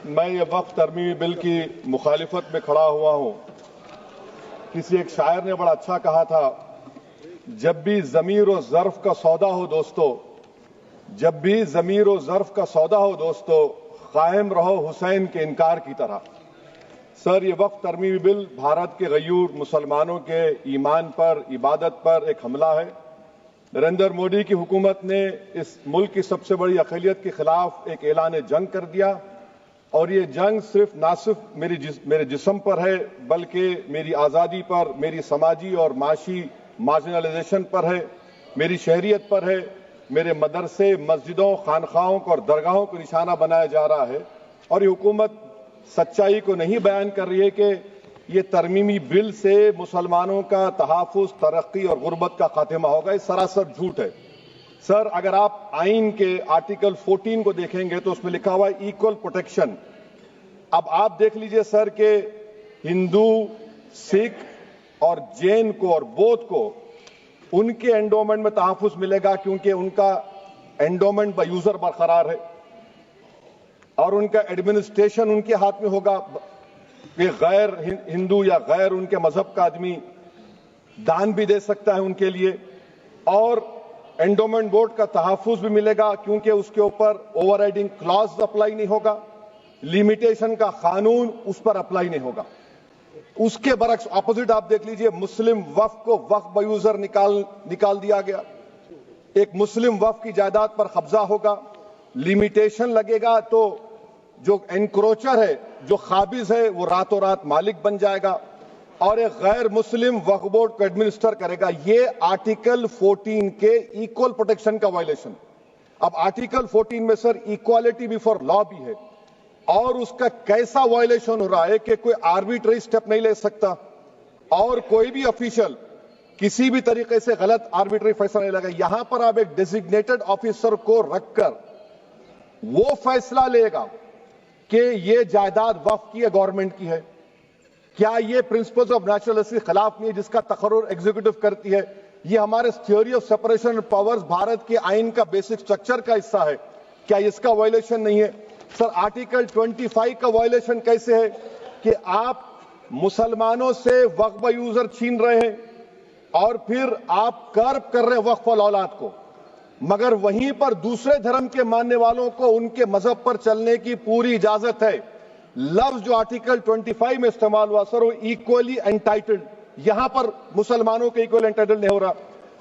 میں یہ وقف ترمیمی بل کی مخالفت میں کھڑا ہوا ہوں. کسی ایک شاعر نے بڑا اچھا کہا تھا، جب بھی ضمیر و ظرف کا سودا ہو دوستو، جب بھی ضمیر و ظرف کا سودا ہو دوستو، قائم رہو حسین کے انکار کی طرح. سر، یہ وقف ترمیمی بل بھارت کے غیور مسلمانوں کے ایمان پر، عبادت پر ایک حملہ ہے. نریندر مودی کی حکومت نے اس ملک کی سب سے بڑی اقلیت کے خلاف ایک اعلان جنگ کر دیا، اور یہ جنگ نہ صرف میرے جسم پر ہے بلکہ میری آزادی پر، میری سماجی اور معاشی مارجنلائزیشن پر ہے، میری شہریت پر ہے. میرے مدرسے، مسجدوں، خانقاہوں اور درگاہوں کو نشانہ بنایا جا رہا ہے. اور یہ حکومت سچائی کو نہیں بیان کر رہی ہے کہ یہ ترمیمی بل سے مسلمانوں کا تحفظ، ترقی اور غربت کا خاتمہ ہوگا. یہ سراسر جھوٹ ہے. سر، اگر آپ آئین کے آرٹیکل 14 کو دیکھیں گے تو اس میں لکھا ہوا ہے ایکول پروٹیکشن. اب آپ دیکھ لیجئے سر کہ ہندو، سکھ اور جین کو اور بودھ کو ان کے انڈومنٹ میں تحفظ ملے گا، کیونکہ ان کا انڈومنٹ بائی یوزر برقرار ہے اور ان کا ایڈمنسٹریشن ان کے ہاتھ میں ہوگا. کہ غیر ہندو یا غیر ان کے مذہب کا آدمی دان بھی دے سکتا ہے ان کے لیے، اور انڈومنٹ بورڈ کا تحفظ بھی ملے گا کیونکہ اس کے اوپر اوور رائڈنگ کلاز اپلائی نہیں ہوگا، لیمیٹیشن کا قانون اس پر اپلائی نہیں ہوگا. اس کے برعکس اپوزٹ آپ دیکھ لیجئے، مسلم وقف کو وقف بائی یوزر نکال دیا گیا. ایک مسلم وقف کی جائیداد پر قبضہ ہوگا، لیمیٹیشن لگے گا تو جو انکروچر ہے، جو قابض ہے، وہ راتوں رات مالک بن جائے گا اور ایک غیر مسلم وقف بورڈ کو ایڈمنسٹر کرے گا. یہ آرٹیکل 14 کے ایکول پروٹیکشن کا وائلیشن. اب آرٹیکل 14 میں سر ایکوالٹی بیفور لا بھی ہے، اور اس کا کیسا وائلیشن ہو رہا ہے کہ کوئی آربیٹری سٹیپ نہیں لے سکتا اور کوئی بھی افیشل کسی بھی طریقے سے غلط آربیٹری فیصلہ نہیں لگا. یہاں پر آپ ایک ڈیزگنیٹڈ آفیسر کو رکھ کر وہ فیصلہ لے گا کہ یہ جائیداد وقف کی ہے، گورنمنٹ کی ہے. کیا یہ پرنسپلز آف نیچرل کے خلاف نہیں ہے جس کا تقرر ایگزیکٹو کرتی ہے؟ یہ ہمارے theory of separation of powers Bharat کے آئین کا بیسک سٹرکچر کا حصہ ہے. کیا اس کا وائلیشن نہیں ہے؟ سر، آرٹیکل 25 کا وائلیشن کیسے ہے کہ آپ مسلمانوں سے وقف بائی یوزر چھین رہے ہیں اور پھر آپ کرب کر رہے ہیں وقف الاولاد کو، مگر وہیں پر دوسرے دھرم کے ماننے والوں کو ان کے مذہب پر چلنے کی پوری اجازت ہے. لفظ جو آرٹیکل 25 میں استعمال ہوا سر، وہ ایکولی انٹائٹلڈ، یہاں پر مسلمانوں کے ایکولی انٹائٹلڈ نہیں ہو رہا.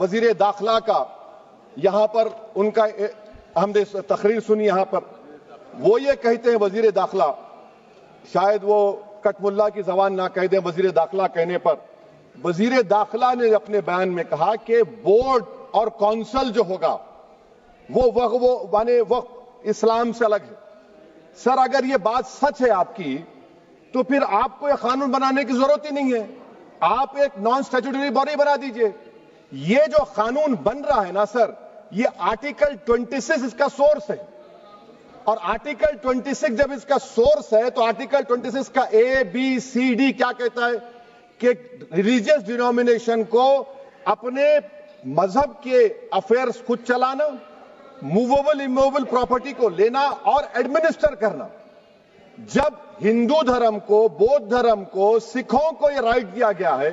وزیر داخلہ کا یہاں پر ان کا ہم نے تقریر سنی. یہاں پر وہ یہ کہتے ہیں، وزیر داخلہ، شاید وہ کٹ ملا کی زبان نہ کہہ دیں وزیر داخلہ کہنے پر، وزیر داخلہ نے اپنے بیان میں کہا کہ بورڈ اور کونسل جو ہوگا وہ وقف اسلام سے الگ ہے. سر، اگر یہ بات سچ ہے آپ کی تو پھر آپ کو یہ قانون بنانے کی ضرورت ہی نہیں ہے. آپ ایک نان اسٹیچوٹری باڈی بنا دیجئے. یہ جو قانون بن رہا ہے نا سر، یہ آرٹیکل 26 اس کا سورس ہے، اور آرٹیکل 26 جب اس کا سورس ہے تو آرٹیکل 26 کا ABCD کیا کہتا ہے کہ ریلیجیس ڈینومینیشن کو اپنے مذہب کے افیئرز خود چلانا، موویبل اموویبل پراپرٹی کو لینا اور ایڈمنسٹر کرنا. جب ہندو دھرم کو، بودھ دھرم کو، سکھوں کو یہ رائٹ دیا گیا ہے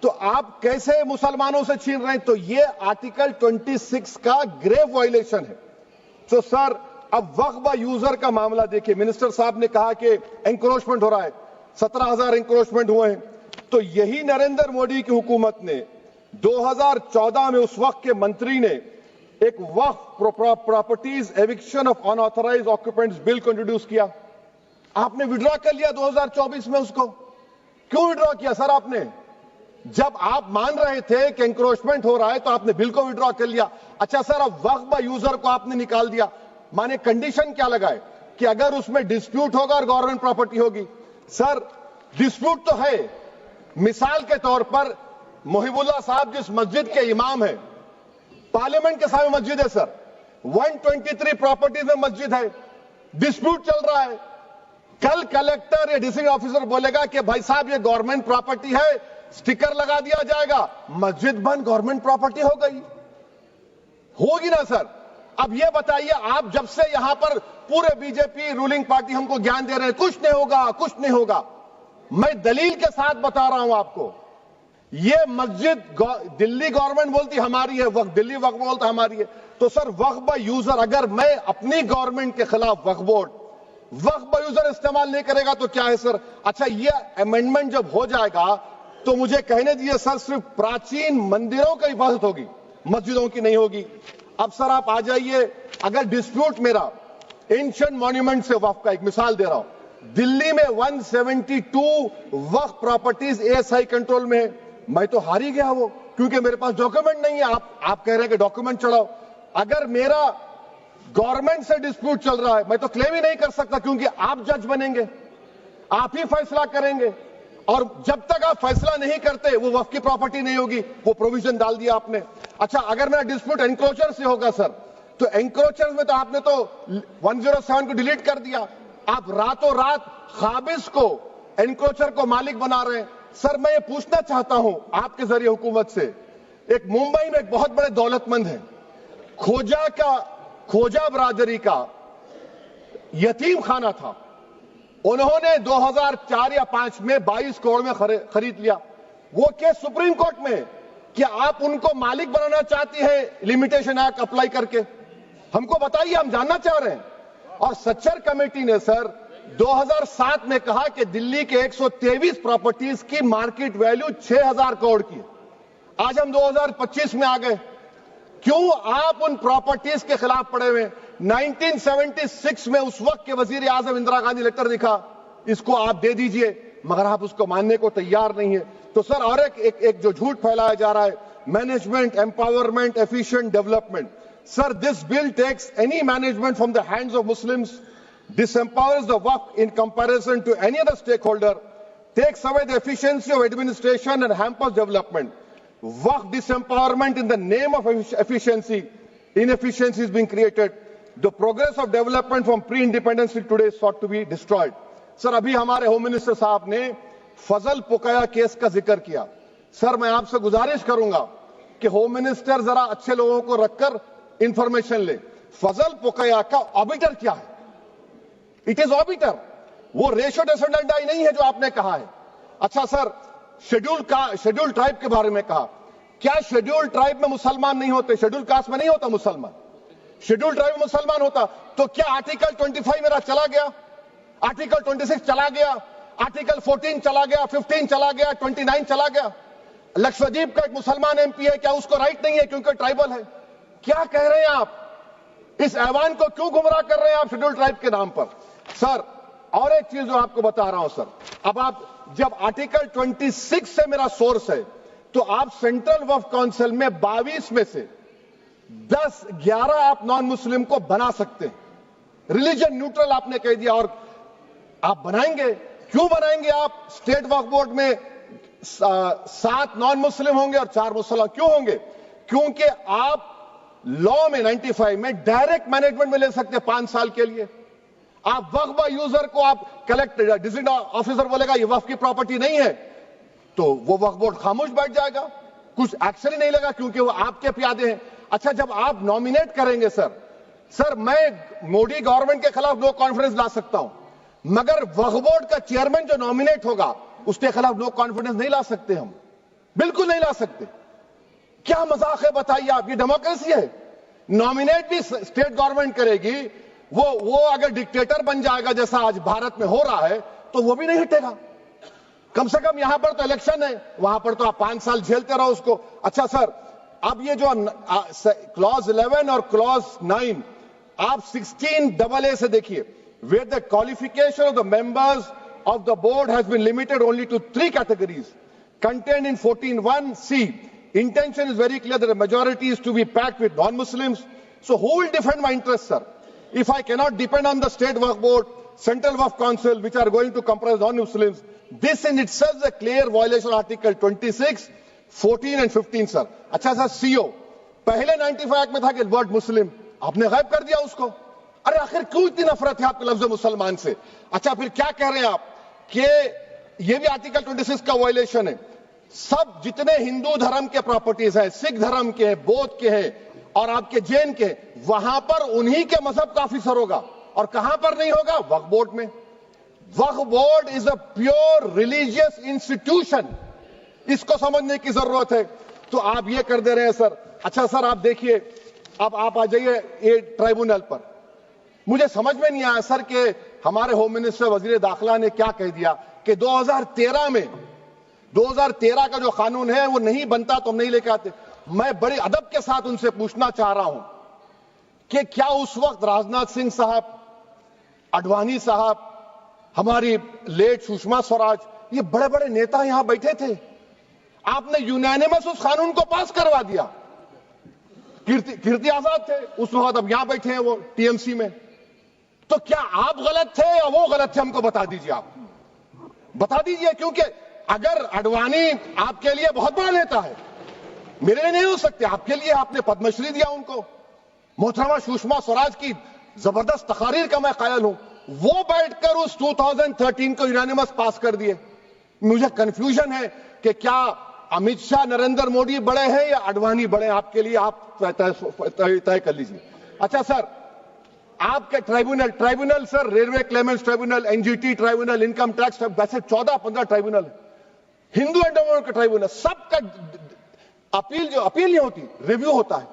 تو آپ کیسے مسلمانوں سے چھین رہے ہیں؟ تو یہ آرٹیکل 26 کا گریو وائلیشن ہے. تو سر، اب وقف بائی یوزر کا معاملہ دیکھیں. منسٹر صاحب نے کہا کہ انکروچمنٹ ہو رہا ہے، 17,000 انکروچمنٹ ہوئے ہیں. تو یہی نریندر مودی کی حکومت نے 2014 میں اس وقت کے منتری نے ایک Waqf properties eviction of unauthorized occupants bill کو انٹروڈیوس کیا. آپ نے وڈرا کر لیا 2024 میں. اس کو کیوں وڈرا کیا سر آپ نے؟ جب آپ مان رہے تھے کہ انکروچمنٹ ہو رہا ہے تو آپ نے بل کو وڈرا کر لیا. اچھا سر، اب وقف بائی یوزر کو آپ نے نکال دیا. مانے کنڈیشن کیا لگائے کہ اگر اس میں ڈسپیوٹ ہوگا اور گورنمنٹ پراپرٹی ہوگی. سر، ڈسپیوٹ تو ہے. مثال کے طور پر محب اللہ صاحب جس مسجد کے امام ہیں، پارلیمنٹ کے سامنے مسجد ہے سر، 123 پراپرٹیز میں مسجد ہے، ڈسپیوٹ چل رہا ہے. کل کلیکٹر یا ڈسٹرکٹ آفیسر بولے گا کہ بھائی صاحب یہ گورنمنٹ پراپرٹی ہے، سٹیکر لگا دیا جائے گا، مسجد بند، گورنمنٹ پراپرٹی ہو گئی. ہوگی نا سر؟ اب یہ بتائیے, آپ جب سے یہاں پر پورے بی جے پی رولنگ پارٹی ہم کو گیان دے رہے ہیں کچھ نہیں ہوگا, کچھ نہیں ہوگا. میں دلیل کے ساتھ بتا رہا ہوں آپ کو, یہ مسجد دلی گورنمنٹ بولتی ہماری ہے, وقف دلی وقف بولتا ہماری ہے. تو سر وقف بائی یوزر, اگر میں اپنی گورنمنٹ کے خلاف وقف بورڈ وقف بائی یوزر استعمال نہیں کرے گا تو کیا ہے سر؟ اچھا یہ امینڈمنٹ جب ہو جائے گا تو مجھے کہنے دیجیے سر, صرف پراچین مندروں کی عبادت ہوگی, مسجدوں کی نہیں ہوگی. اب سر آپ آ جائیے, اگر ڈسپیوٹ میرا اینشنٹ مانیومنٹ سے وقف کا, ایک مثال دے رہا ہوں, دلی میں 172 وقف پراپرٹیز ASI کنٹرول میں ہے. میں تو ہار ہی گیا وہ, کیونکہ میرے پاس ڈاکومنٹ نہیں ہے. آپ کہہ رہے ہیں کہ ڈاکومنٹ چڑھاؤ. اگر میرا گورنمنٹ سے ڈسپیوٹ چل رہا ہے میں تو کلیم ہی نہیں کر سکتا, کیونکہ آپ جج بنیں گے, آپ ہی فیصلہ کریں گے, اور جب تک آپ فیصلہ نہیں کرتے وہ وقف کی پراپرٹی نہیں ہوگی. وہ پروویژن ڈال دیا آپ نے. اچھا اگر میرا ڈسپیوٹ انکروچر سے ہوگا سر, تو انکروچر میں تو آپ نے تو 107 کو ڈیلیٹ کر دیا. آپ راتوں رات قابض کو, انکروچر کو مالک بنا رہے ہیں. سر میں یہ پوچھنا چاہتا ہوں آپ کے ذریعے حکومت سے, ایک ممبئی میں ایک بہت بڑے دولت مند ہیں, کھوجا برادری کا یتیم خانہ تھا, انہوں نے 2004 یا 2005 میں 22 کروڑ میں خرید لیا. وہ کیس سپریم کورٹ میں کہ آپ ان کو مالک بنانا چاہتی ہے لمیٹیشن ایکٹ اپلائی کر کے, ہم کو بتائیے, ہم جاننا چاہ رہے ہیں. اور سچر کمیٹی نے سر 2007 میں کہا کہ دلی کے 123 پراپرٹیز کی مارکیٹ ویلیو 6000 کروڑ کی. آج ہم 2025 میں آ گئے, کیوں آپ ان پراپرٹیز کے خلاف پڑے ہوئے؟ 1976 میں اس وقت کے وزیر اعظم اندرا گاندھی لیٹر لکھا, اس کو آپ دے دیجئے, مگر آپ اس کو ماننے کو تیار نہیں ہے. تو سر اور ایک جو جھوٹ پھیلایا جا رہا ہے, management empowerment efficient development. Sir this bill takes any management from the hands of Muslims, disempowers the waqf in comparison to any other stakeholder, takes away the efficiency of administration and hampers development. Waqf disempowerment in the name of efficiency, inefficiency is being created. The progress of development from pre-independence till today is sought to be destroyed. Sir, ابھی ہمارے home minister صاحب نے فضل پوکایا case کا ذکر کیا. سر میں آپ سے گزارش کروں گا کہ ہوم منسٹر ذرا اچھے لوگوں کو رکھ کر انفارمیشن لے. فضل پوکایا کا آبیٹر کیا ہے؟ اٹ از آبیٹر, وہ ریشو ڈیسنڈنٹ نہیں ہے جو آپ نے کہا ہے. اچھا سر, شیڈول ٹرائب کے بارے میں کہا, کیا شیڈول ٹرائب میں مسلمان نہیں ہوتے؟ شیڈول کاسٹ میں نہیں ہوتا مسلمان, شیڈول ٹرائب میں مسلمان ہوتا. تو کیا آرٹیکل 25 میرا چلا گیا, آرٹیکل 26 چلا گیا, آرٹیکل 14 چلا گیا, 15 چلا گیا, 29 چلا گیا؟ لکشدیپ کا ایک مسلمان ایم پی ہے, کیا اس کو رائٹ نہیں ہے کیونکہ ٹرائبل ہے؟ کیا کہہ رہے ہیں آپ؟ اس ایوان کو کیوں گمراہ کر رہے ہیں آپ شیڈول ٹرائب کے نام پر؟ سر اور ایک چیز جو آپ کو بتا رہا ہوں سر, اب آپ جب آرٹیکل 26 سے میرا سورس ہے تو آپ سینٹرل وقف کونسل میں 22 میں سے 11 آپ نان مسلم کو بنا سکتے ہیں. ریلیجن نیوٹرل آپ نے کہہ دیا, اور آپ بنائیں گے. کیوں بنائیں گے آپ؟ اسٹیٹ وقف بورڈ میں 7 نان مسلم ہوں گے اور 4 مسلمان. کیوں ہوں گے؟ کیونکہ آپ لا میں 95 میں ڈائریکٹ مینجمنٹ میں لے سکتے 5 سال کے لیے. آپ وقف بائی یوزر کو آپ کلیکٹر ڈسٹرکٹ آفیسر بولے گا یہ وقف کی پراپرٹی نہیں ہے, تو وہ وقف بورڈ خاموش بیٹھ جائے گا, کچھ ایکشن ہی نہیں لگا, کیونکہ وہ آپ کے پیادے ہیں. اچھا جب آپ نامینیٹ کریں گے سر میں مودی گورنمنٹ کے خلاف نو کانفیڈنس لا سکتا ہوں, مگر وقف بورڈ کا چیئرمین جو نامینیٹ ہوگا اس کے خلاف نو کانفیڈنس نہیں لا سکتے, ہم بالکل نہیں لا سکتے. کیا مذاق ہے بتائیے آپ؟ یہ ڈیموکریسی ہے. نامینیٹ بھی اسٹیٹ گورنمنٹ کرے گی, وہ اگر ڈکٹیٹر بن جائے گا جیسا آج بھارت میں ہو رہا ہے تو وہ بھی نہیں ہٹے گا. کم سے کم یہاں پر تو الیکشن ہے, وہاں پر تو آپ 5 سال جھیلتے رہو اس کو. اچھا سر, اب یہ جو کلوز 11 اور کلوز 9 آپ 16AA سے دیکھیے, where the qualification of the members of the board has been limited only to 3 categories contained in 14(1)(c). Intention is very clear that the majority is to be packed with non-Muslims. So who will defend my interests, sir? If I cannot depend on the state waqf board, central waqf council, which are going to comprise non-Muslims, this in itself is a clear violation of Article 26, 14 and 15, sir. اچھا سر, CO پہلے 95 میں تھا کہ word مسلم, آپ نے غائب کر دیا اس کو. ارے آخر کیوں اتنی نفرت ہے آپ کے لفظ مسلمان سے؟ اچھا پھر کیا کہہ رہے ہیں آپ کہ یہ بھی آرٹیکل 26 کا وائلیشن ہے. سب جتنے ہندو دھرم کے پراپرٹیز ہیں, سکھ دھرم کے ہیں, بودھ کے ہیں, اور آپ کے جین کے، وہاں پر انہی کے مذہب کا آفیسر ہوگا. اور کہاں پر نہیں ہوگا؟ وقف بورڈ میں. Waqf board is a pure religious institution. اس کو سمجھنے کی ضرورت ہے. تو آپ یہ کر دے رہے ہیں سر. اچھا سر آپ دیکھیے، اب آپ آ جائیے یہ ٹرائبونل پر. مجھے سمجھ میں نہیں آیا سر کہ ہمارے ہوم منسٹر وزیر داخلہ نے کیا کہہ دیا کہ 2013 کا جو قانون ہے وہ نہیں بنتا تو ہم نہیں لے کے آتے. میں بڑے ادب کے ساتھ ان سے پوچھنا چاہ رہا ہوں کہ کیا اس وقت راجناتھ سنگھ صاحب، اڈوانی صاحب، ہماری لیٹ سشما سوراج، یہ بڑے بڑے نیتا یہاں بیٹھے تھے؟ آپ نے یونینیمس اس قانون کو پاس کروا دیا. کیرتی آزاد تھے اس وقت، اب یہاں بیٹھے ہیں وہ ٹی ایم سی میں. تو کیا آپ غلط تھے یا وہ غلط تھے؟ ہم کو بتا دیجیے. آپ بتا دیجیے، کیونکہ اگر اڈوانی آپ کے لیے بہت بڑا نیتا ہے، میرے لیے نہیں ہو سکتے. آپ کے لیے آپ نے پدم شری دیا ان کو. محترمہ سشما سوراج کی زبردست تقاریر کا میں قائل ہوں. وہ بیٹھ کر اس 2013 کو یونینیمس پاس کر دیے. مجھے کنفیوژن ہے کہ کیا امت شاہ، نریندر موڈی بڑے ہیں یا اڈوانی بڑے ہیں؟ آپ کے لیے آپ طے کر لیجیے. اچھا سر، آپ کے tribunal sir, railway claimants tribunal, N G T tribunal, income tax, ویسے 14-15 ٹرائبونل ہے. ہندو اینڈ کا ٹرائبونل، سب کا اپیل نہیں ہوتی، ریویو ہوتا ہے.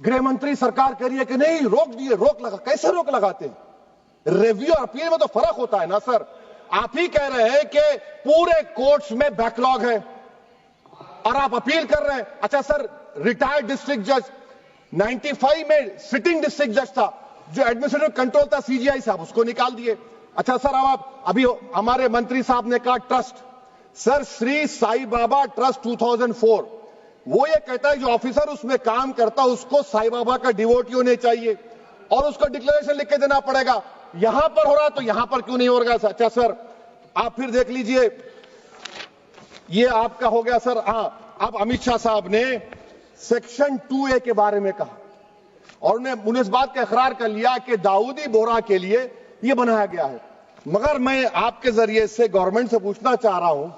گرہ منتری سرکار کہہ رہی ہے کہ نہیں روک دیے، روک لگا. کیسے روک لگاتے ہیں؟ ریویو اور اپیل میں تو فرق ہوتا ہے نا سر. آپ ہی کہہ رہے ہیں کہ پورے کورٹس میں بیک لاگ ہے اور آپ اپیل کر رہے ہیں. اچھا سر، ریٹائرڈ ڈسٹرکٹ جج 95 میں سٹنگ ڈسٹرکٹ جج تھا، جو ایڈمنسٹریٹو کنٹرول تھا سی جی آئی صاحب، اس کو نکال دیے. اچھا سر، اب آپ ابھی ہمارے منتری صاحب نے کہا ٹرسٹ، سر شری سائی بابا ٹرسٹ 2004، وہ یہ کہتا ہے جو آفیسر اس میں کام کرتا اس کو سائی بابا کا ڈیووٹی ہونے چاہیے اور اس کو ڈکلیریشن لکھ کے دینا پڑے گا. یہاں پر ہو رہا تو یہاں پر کیوں نہیں ہو رہا؟ اچھا سر، آپ پھر دیکھ لیجئے، یہ آپ کا ہو گیا سر. ہاں، اب امت شاہ صاحب نے سیکشن 2A کے بارے میں کہا اور انہیں اس بات کا اقرار کر لیا کہ داؤدی بورا کے لیے یہ بنایا گیا ہے. مگر میں آپ کے ذریعے سے گورنمنٹ سے پوچھنا چاہ رہا ہوں،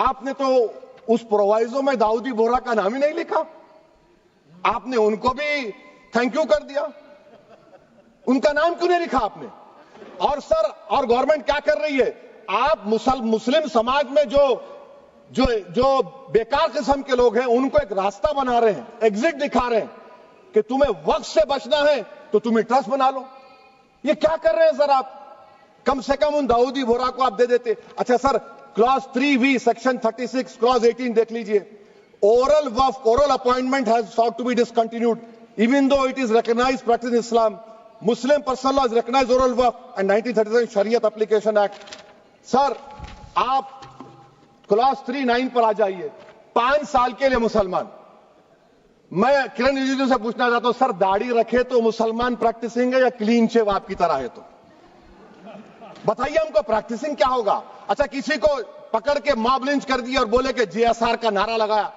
آپ نے تو اس پرووائزو میں داؤدی بورا کا نام ہی نہیں لکھا. آپ نے ان کو بھی تھینک یو کر دیا، ان کا نام کیوں نہیں لکھا آپ نے؟ اور سر، اور گورنمنٹ کیا کر رہی ہے؟ آپ مسلم سماج میں جو بیکار قسم کے لوگ ہیں ان کو ایک راستہ بنا رہے ہیں، ایگزٹ دکھا رہے ہیں کہ تمہیں وقت سے بچنا ہے تو تمہیں ٹرسٹ بنا لو. یہ کیا کر رہے ہیں سر آپ؟ کم سے کم ان داؤدی بورا کو آپ دے دیتے. اچھا سر، کلاس 3V سیکشن 36 کلاس 18 دیکھ لیجئے. Oral وقف، oral appointment has sought to be discontinued even though it is recognized practice in Islam. Muslim personal law has recognized oral waqf and 1937 Shariat Application Act. سر آپ class 3-9 پر آ جائیے. 5 سال کے لیے مسلمان. میں کرن رجیجو سے پوچھنا چاہتا ہوں، سر داڑھی رکھے تو مسلمان پریکٹسنگ ہے یا کلین شیو آپ کی طرح ہے؟ تو بتائیے ہم کو پریکٹسنگ کیا ہوگا؟ اچھا، کسی کو پکڑ کے ماب لنچ کر دیا اور بولے کہ جے ایس آر کا نعرہ لگایا،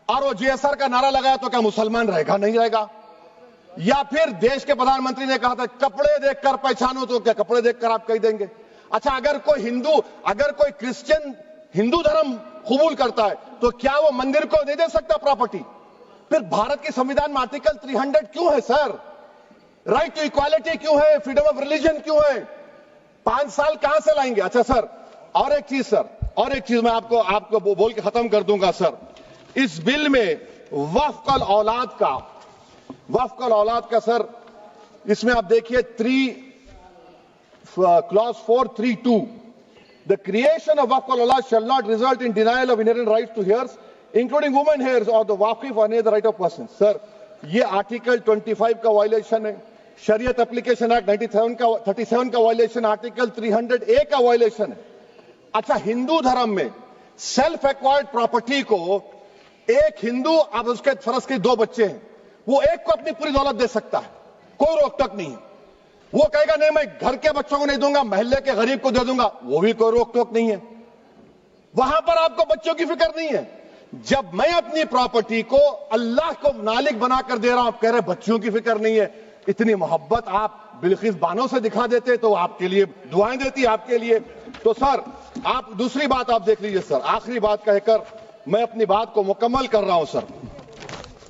اور وہ جے ایس آر کا نعرہ لگایا تو کیا مسلمان رہے گا؟ نہیں رہے گا. یا پھر دیش کے پردھان منتری نے کہا تھا کپڑے دیکھ کر پہچانو، تو کیا کپڑے دیکھ کر آپ کہہ دیں گے؟ اچھا، اگر کوئی کرسچن ہندو دھرم قبول کرتا ہے تو کیا وہ مندر کو نہیں دے سکتا پراپرٹی؟ پھر بھارت کی سمویدھان میں آرٹیکل 300 کیوں ہے سر؟ رائٹ ٹو ایکوالٹی کیوں ہے؟ فریڈم آف ریلیجن کیوں ہے؟ 5 سال کہاں سے لائیں گے؟ اچھا سر، اور ایک چیز میں آپ کو بول کے ختم کر دوں گا سر. اس بل میں وقف الاولاد کا سر، اس میں آپ دیکھیے clause 432، the creation of waqf al-aulad shall not result in denial of inherent rights to heirs, including women heirs or the waqif or any other right of persons. سر یہ آرٹیکل 25 کا وائلیشن ہے، شریعت اپلیکیشن ایکٹ 37 کا violation, article 300A کا violation ہے. اچھا، ہندو دھرم میں سیلف ایکوائرڈ پراپرٹی کو ایک ہندو، اب اس کے فرض کے 2 بچے ہیں، وہ ایک کو اپنی پوری دولت دے سکتا ہے، کوئی روک ٹوک نہیں ہے. وہ کہے گا نہیں میں گھر کے بچوں کو نہیں دوں گا، محلے کے غریب کو دے دوں گا، وہ بھی کوئی روک ٹوک نہیں ہے. وہاں پر آپ کو بچوں کی فکر نہیں ہے. جب میں اپنی پراپرٹی کو اللہ کو مالک بنا کر دے رہا ہوں، آپ کہہ رہے بچوں کی فکر نہیں ہے. اتنی محبت آپ بلقیس بانو سے دکھا دیتے تو آپ کے لیے دعائیں دیتی آپ کے لیے. تو سر آپ دوسری بات آپ دیکھ لیجئے سر، آخری بات کہہ کر میں اپنی بات کو مکمل کر رہا ہوں سر.